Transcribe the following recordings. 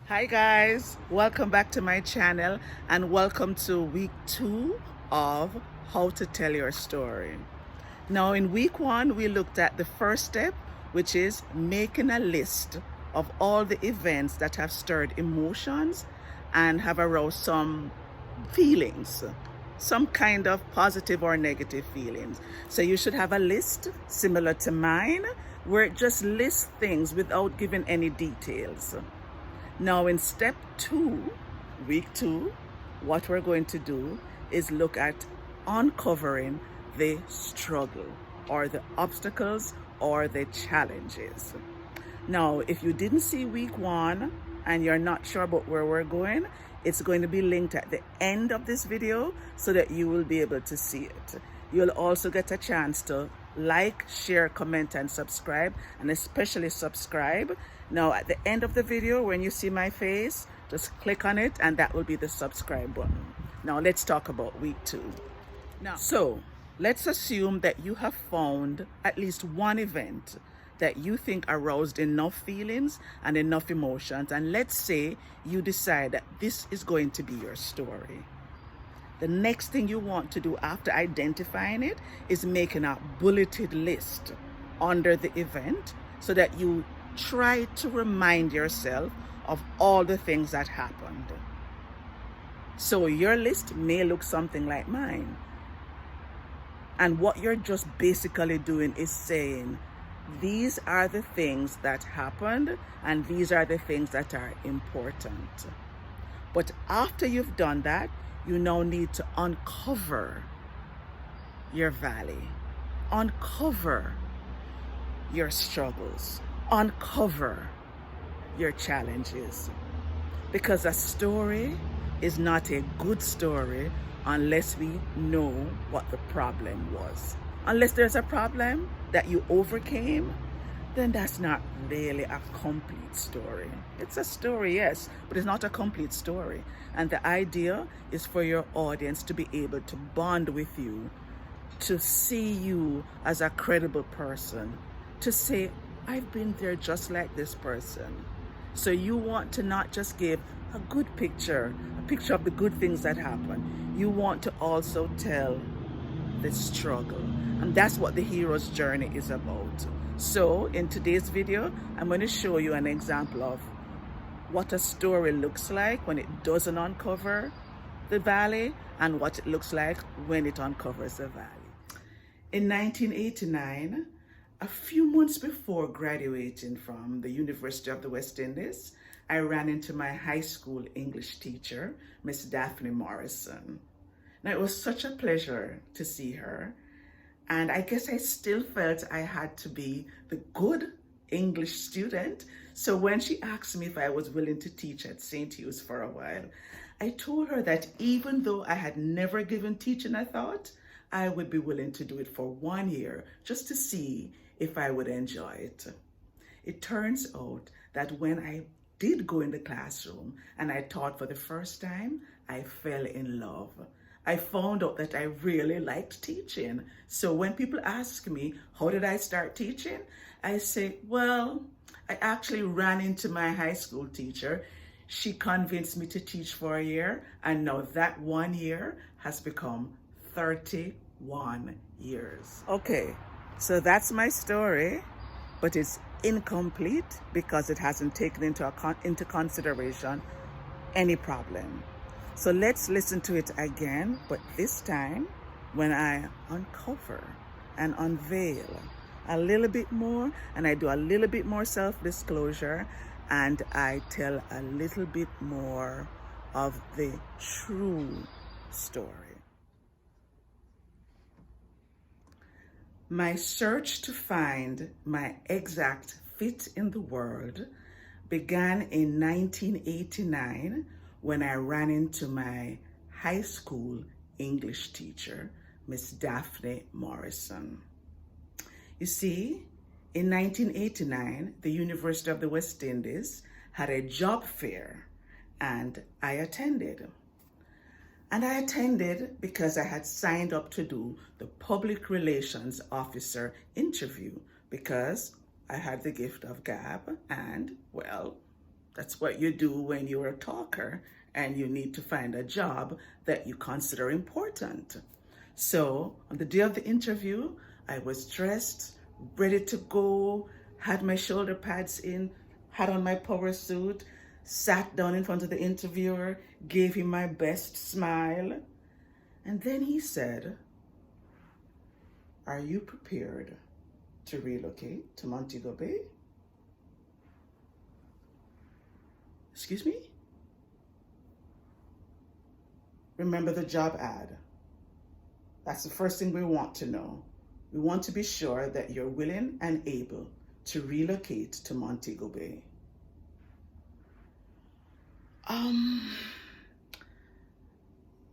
Hi guys, welcome back to my channel and welcome to week 2 of How to Tell Your Story. Now in week 1 we looked at the first step, which is making a list of all the events that have stirred emotions and have aroused some feelings, some kind of positive or negative feelings. So you should have a list similar to mine where it just lists things without giving any details. Now in step 2, week 2, what we're going to do is look at uncovering the struggle or the obstacles or the challenges. Now, if you didn't see week 1 and you're not sure about where we're going, it's going to be linked at the end of this video so that you will be able to see it. You'll also get a chance to like, share, comment, and subscribe, and especially subscribe. Now, at the end of the video, when you see my face, just click on it, and that will be the subscribe button. Now, let's talk about week 2. So, let's assume that you have found at least one event that you think aroused enough feelings and enough emotions, and let's say you decide that this is going to be your story. The next thing you want to do after identifying it is making a bulleted list under the event so that you try to remind yourself of all the things that happened. So your list may look something like mine. And what you're just basically doing is saying, these are the things that happened and these are the things that are important. But after you've done that, you now need to uncover your valley, uncover your struggles, uncover your challenges. Because a story is not a good story unless we know what the problem was. Unless there's a problem that you overcame, then that's not really a complete story. It's a story, yes, but it's not a complete story. And the idea is for your audience to be able to bond with you, to see you as a credible person, to say, I've been there just like this person. So you want to not just give a good picture, a picture of the good things that happen. You want to also tell the struggle. And that's what the hero's journey is about. So in today's video, I'm going to show you an example of what a story looks like when it doesn't uncover the valley and what it looks like when it uncovers the valley. In 1989, a few months before graduating from the University of the West Indies, I ran into my high school English teacher, Miss Daphne Morrison. Now, it was such a pleasure to see her. And I guess I still felt I had to be the good English student. So when she asked me if I was willing to teach at St. Hugh's for a while, I told her that even though I had never given teaching a thought, I would be willing to do it for 1 year just to see if I would enjoy it. It turns out that when I did go in the classroom and I taught for the first time, I fell in love. I found out that I really liked teaching. So when people ask me, how did I start teaching? I say, well, I actually ran into my high school teacher. She convinced me to teach for a year. And now that 1 year has become 31 years. Okay, so that's my story, but it's incomplete because it hasn't taken into consideration any problem. So let's listen to it again, but this time when I uncover and unveil a little bit more, and I do a little bit more self-disclosure, and I tell a little bit more of the true story. My search to find my exact fit in the world began in 1989 when I ran into my high school English teacher, Miss Daphne Morrison. You see, in 1989, the University of the West Indies had a job fair, and I attended. And I attended because I had signed up to do the public relations officer interview because I had the gift of gab and, well, That's what you do when you're a talker and you need to find a job that you consider important. So on the day of the interview, I was dressed, ready to go, had my shoulder pads in, had on my power suit, sat down in front of the interviewer, gave him my best smile. And then he said, "Are you prepared to relocate to Montego Bay?" Excuse me? Remember the job ad. That's the first thing we want to know. We want to be sure that you're willing and able to relocate to Montego Bay.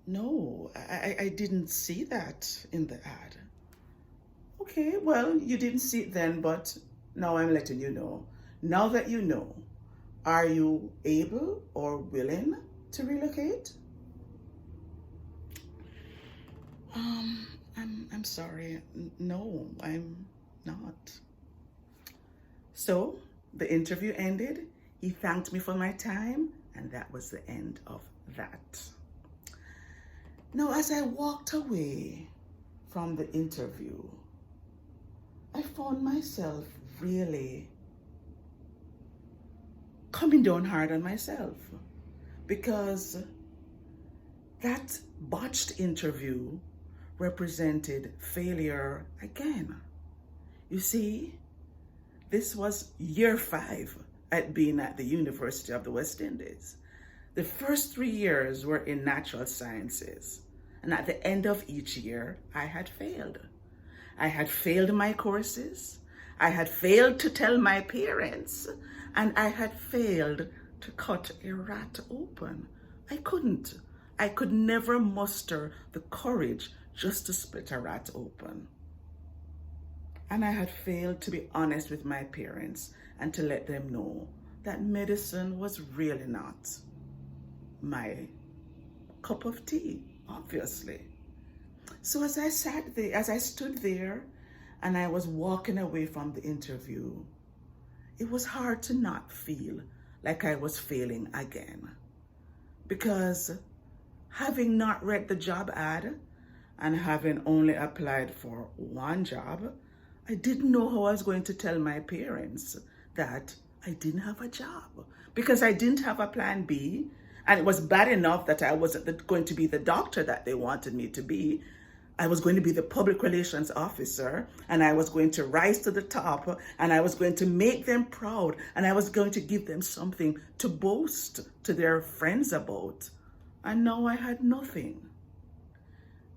No, I didn't see that in the ad. Okay, well, you didn't see it then, but now I'm letting you know. Now that you know, are you able or willing to relocate? I'm sorry. No, I'm not. So the interview ended. He thanked me for my time, and that was the end of that. Now, as I walked away from the interview, I found myself really coming down hard on myself, because that botched interview represented failure again. You see, this was year 5 at being at the University of the West Indies. The first 3 years were in natural sciences, and at the end of each year, I had failed. I had failed my courses, I had failed to tell my parents, and I had failed to cut a rat open. I could never muster the courage just to split a rat open. And I had failed to be honest with my parents and to let them know that medicine was really not my cup of tea, obviously. So as I stood there and I was walking away from the interview, it was hard to not feel like I was failing again. Because having not read the job ad and having only applied for one job, I didn't know how I was going to tell my parents that I didn't have a job, because I didn't have a plan B. And it was bad enough that I wasn't going to be the doctor that they wanted me to be. I was going to be the public relations officer, and I was going to rise to the top, and I was going to make them proud, and I was going to give them something to boast to their friends about. And now I had nothing.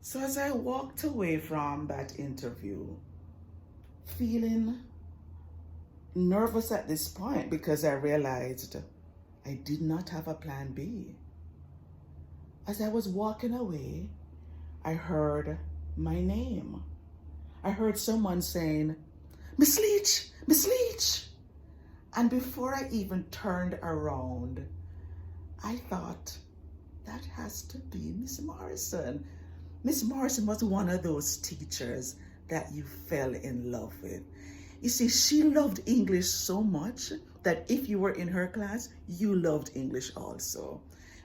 So as I walked away from that interview, feeling nervous at this point, because I realized I did not have a plan B. As I was walking away, I heard my name. I heard someone saying, "Miss Leach, Miss Leach." And before I even turned around, I thought, that has to be Miss Morrison. Miss Morrison was one of those teachers that you fell in love with. You see, she loved English so much that if you were in her class, you loved English also.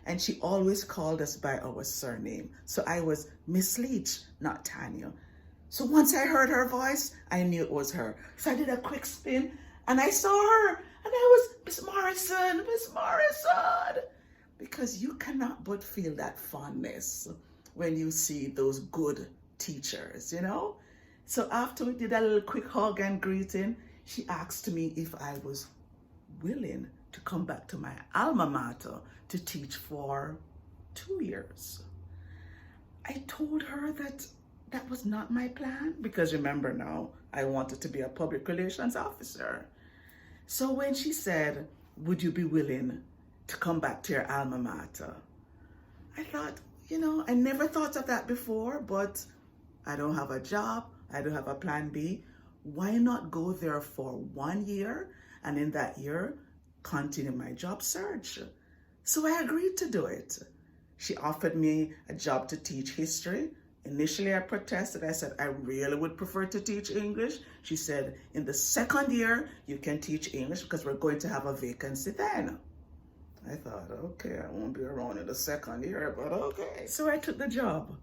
And she always called us by our surname. So I was Miss Leach, not Tanya. So once I heard her voice, I knew it was her. So I did a quick spin and I saw her, and I was, "Miss Morrison, Miss Morrison." Because you cannot but feel that fondness when you see those good teachers, you know? So after we did a little quick hug and greeting, she asked me if I was willing to come back to my alma mater to teach for 2 years. I told her that that was not my plan, because remember now, I wanted to be a public relations officer. So when she said, "Would you be willing to come back to your alma mater?" I thought, I never thought of that before, but I don't have a job. I don't have a plan B. Why not go there for 1 year, and in that year, continue my job search? So I agreed to do it. She offered me a job to teach history. Initially, I protested. I said, I really would prefer to teach English. She said, in the second year, you can teach English because we're going to have a vacancy then. I thought, okay, I won't be around in the second year, but okay. So I took the job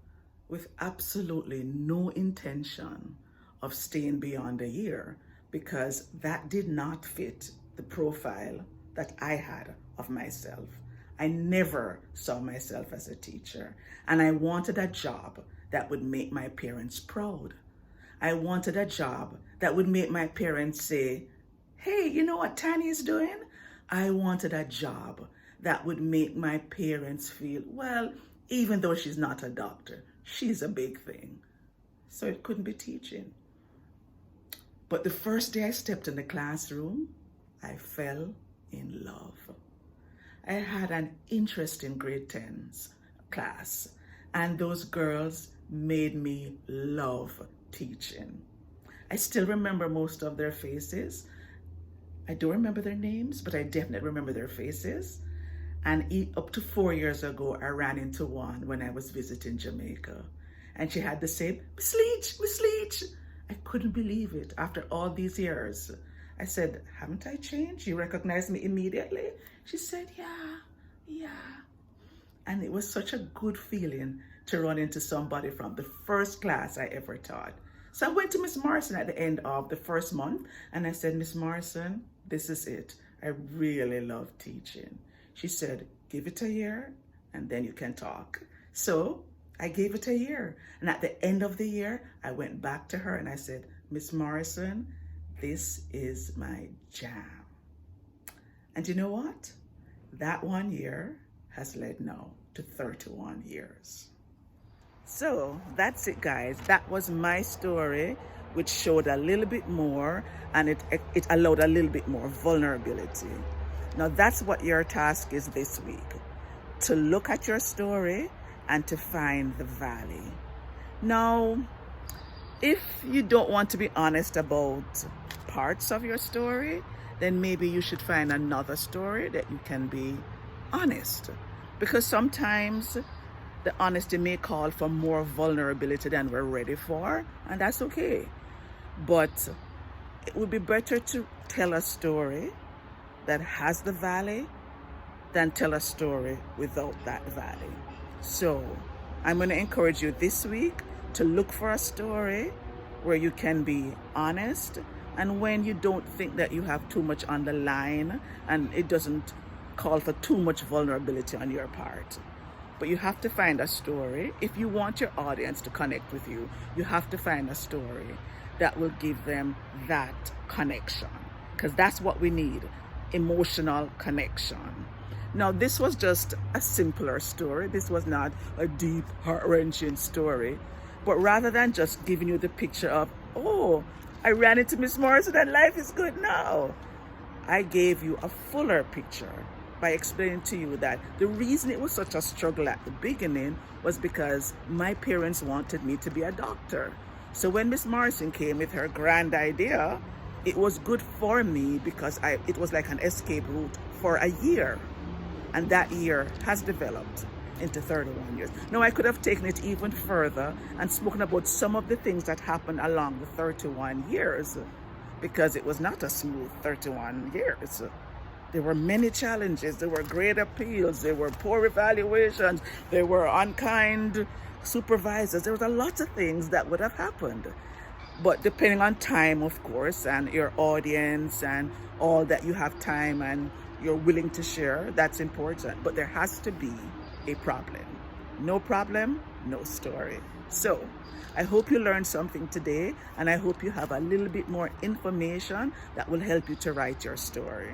with absolutely no intention of staying beyond a year because that did not fit the profile that I had of myself. I never saw myself as a teacher, and I wanted a job that would make my parents proud. I wanted a job that would make my parents say, hey, you know what Tanya is doing? I wanted a job that would make my parents feel, well, even though she's not a doctor, she's a big thing. So it couldn't be teaching. But the first day I stepped in the classroom, I fell in love. I had an interesting grade 10s class, and those girls made me love teaching. I still remember most of their faces. I don't remember their names, but I definitely remember their faces. And up to 4 years ago, I ran into one when I was visiting Jamaica. And she had the same, Miss Leach, Miss Leach. I couldn't believe it after all these years. I said, haven't I changed? You recognized me immediately? She said, yeah. And it was such a good feeling to run into somebody from the first class I ever taught. So I went to Miss Morrison at the end of the first month and I said, Miss Morrison, this is it. I really love teaching. She said, give it a year and then you can talk. So I gave it a year. And at the end of the year, I went back to her and I said, Miss Morrison, this is my jam. And you know what? That 1 year has led now to 31 years. So that's it, guys. That was my story, which showed a little bit more and it allowed a little bit more vulnerability. Now that's what your task is this week, to look at your story and to find the valley. Now, if you don't want to be honest about parts of your story, then maybe you should find another story that you can be honest. Because sometimes the honesty may call for more vulnerability than we're ready for, and that's okay. But it would be better to tell a story that has the valley than tell a story without that valley. So I'm going to encourage you this week to look for a story where you can be honest, and when you don't think that you have too much on the line and it doesn't call for too much vulnerability on your part. But you have to find a story. If you want your audience to connect with you, you have to find a story that will give them that connection, because that's what we need, emotional connection. Now, this was just a simpler story. This was not a deep, heart-wrenching story. But rather than just giving you the picture of, oh, I ran into Miss Morrison and life is good now, I gave you a fuller picture by explaining to you that the reason it was such a struggle at the beginning was because my parents wanted me to be a doctor. So when Miss Morrison came with her grand idea, it was good for me because it was like an escape route for a year. And that year has developed into 31 years. Now, I could have taken it even further and spoken about some of the things that happened along the 31 years, because it was not a smooth 31 years. There were many challenges. There were great appeals. There were poor evaluations. There were unkind supervisors. There was a lot of things that would have happened. But depending on time, of course, and your audience and all that you have time and you're willing to share, that's important. But there has to be a problem. No problem, no story. So I hope you learned something today, and I hope you have a little bit more information that will help you to write your story.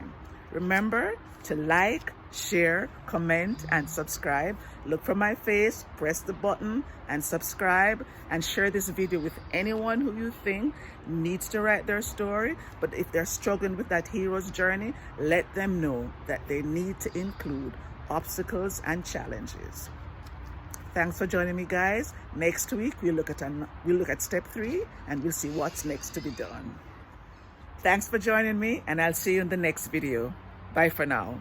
Remember to like, share, comment, and subscribe. Look for my face, press the button and subscribe, and share this video with anyone who you think needs to write their story. But if they're struggling with that hero's journey, let them know that they need to include obstacles and challenges. Thanks for joining me, guys. Next week we'll look at step 3 and we'll see what's next to be done. Thanks for joining me, and I'll see you in the next video. Bye for now.